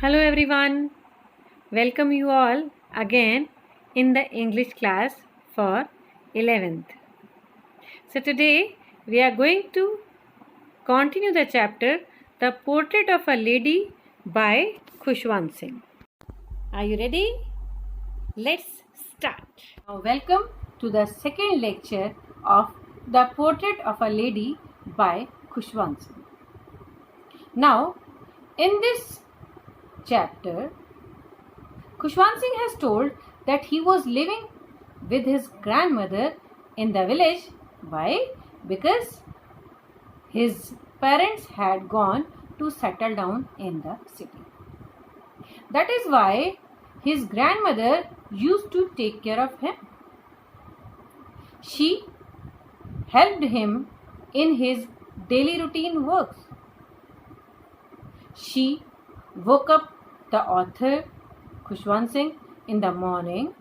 Hello everyone. Welcome you all again in the English class for 11th. So today we are going to continue the chapter The Portrait of a Lady by Khushwant Singh. Are you ready? Let's start. Now welcome to the second lecture of The Portrait of a Lady by Khushwant Singh. Now in this chapter Khushwant Singh has told that he was living with his grandmother in the village. Why? Because his parents had gone to settle down in the city. That is why his grandmother used to take care of him. She helped him in his daily routine works. She woke up the author Khushwant Singh in the morning,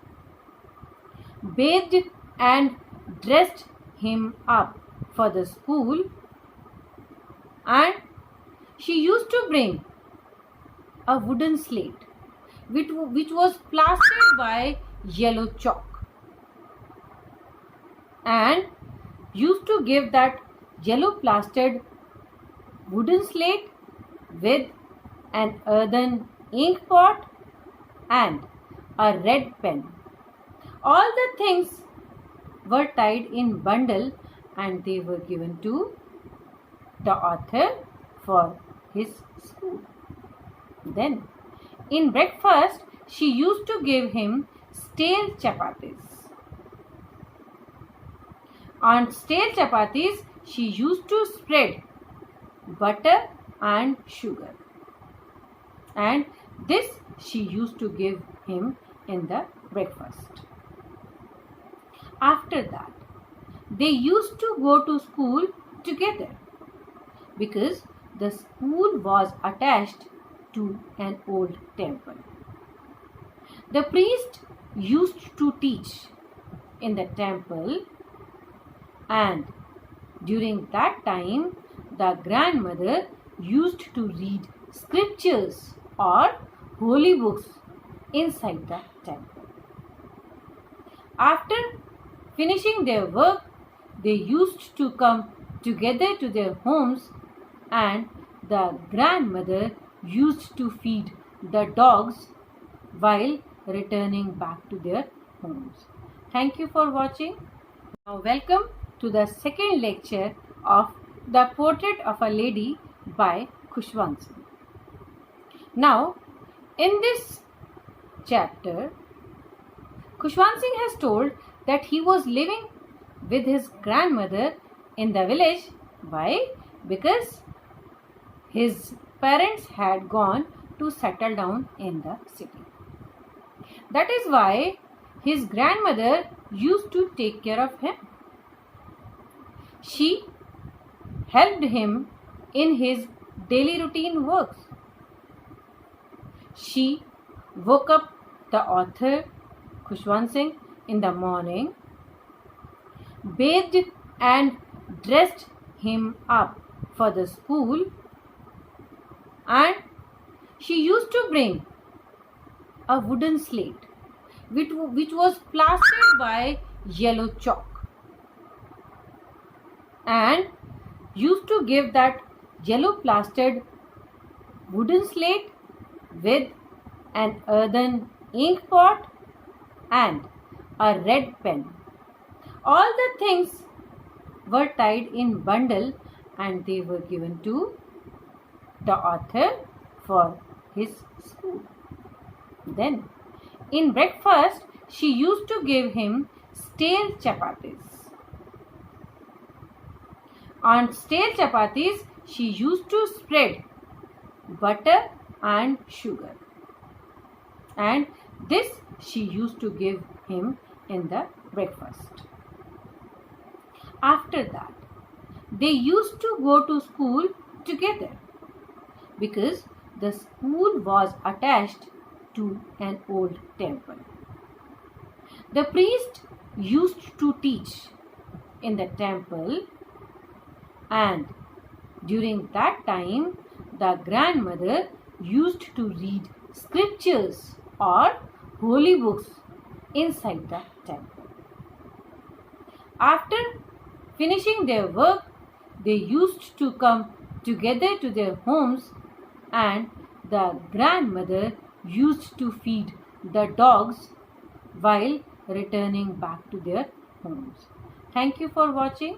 bathed and dressed him up for the school, and she used to bring a wooden slate which was plastered by yellow chalk, and used to give that yellow plastered wooden slate with an earthen ink pot and a red pen. All the things were tied in bundle and they were given to the author for his school. Then in breakfast she used to give him stale chapatis. On stale chapatis she used to spread butter and sugar, and this she used to give him in the breakfast. After that, they used to go to school together because the school was attached to an old temple. The priest used to teach in the temple, and during that time the grandmother used to read scriptures or holy books inside the temple. After finishing their work, they used to come together to their homes, and the grandmother used to feed the dogs while returning back to their homes. Thank you for watching. Now welcome to the second lecture of The Portrait of a Lady by Khushwant Singh. Now in this chapter, Khushwant Singh has told that he was living with his grandmother in the village. Why? Because his parents had gone to settle down in the city. That is why his grandmother used to take care of him. She helped him in his daily routine works. She woke up the author Khushwant Singh in the morning, bathed and dressed him up for the school, and she used to bring a wooden slate which was plastered by yellow chalk, and used to give that yellow plastered wooden slate with an earthen ink pot and a red pen. All the things were tied in bundle and they were given to the author for his school. Then in breakfast she used to give him stale chapatis. On stale chapatis she used to spread butter and sugar, and this she used to give him in the breakfast. After that, they used to go to school together because the school was attached to an old temple. The priest used to teach in the temple, and during that time the grandmother used to read scriptures or holy books inside the temple. After finishing their work, they used to come together to their homes, and the grandmother used to feed the dogs while returning back to their homes. Thank you for watching.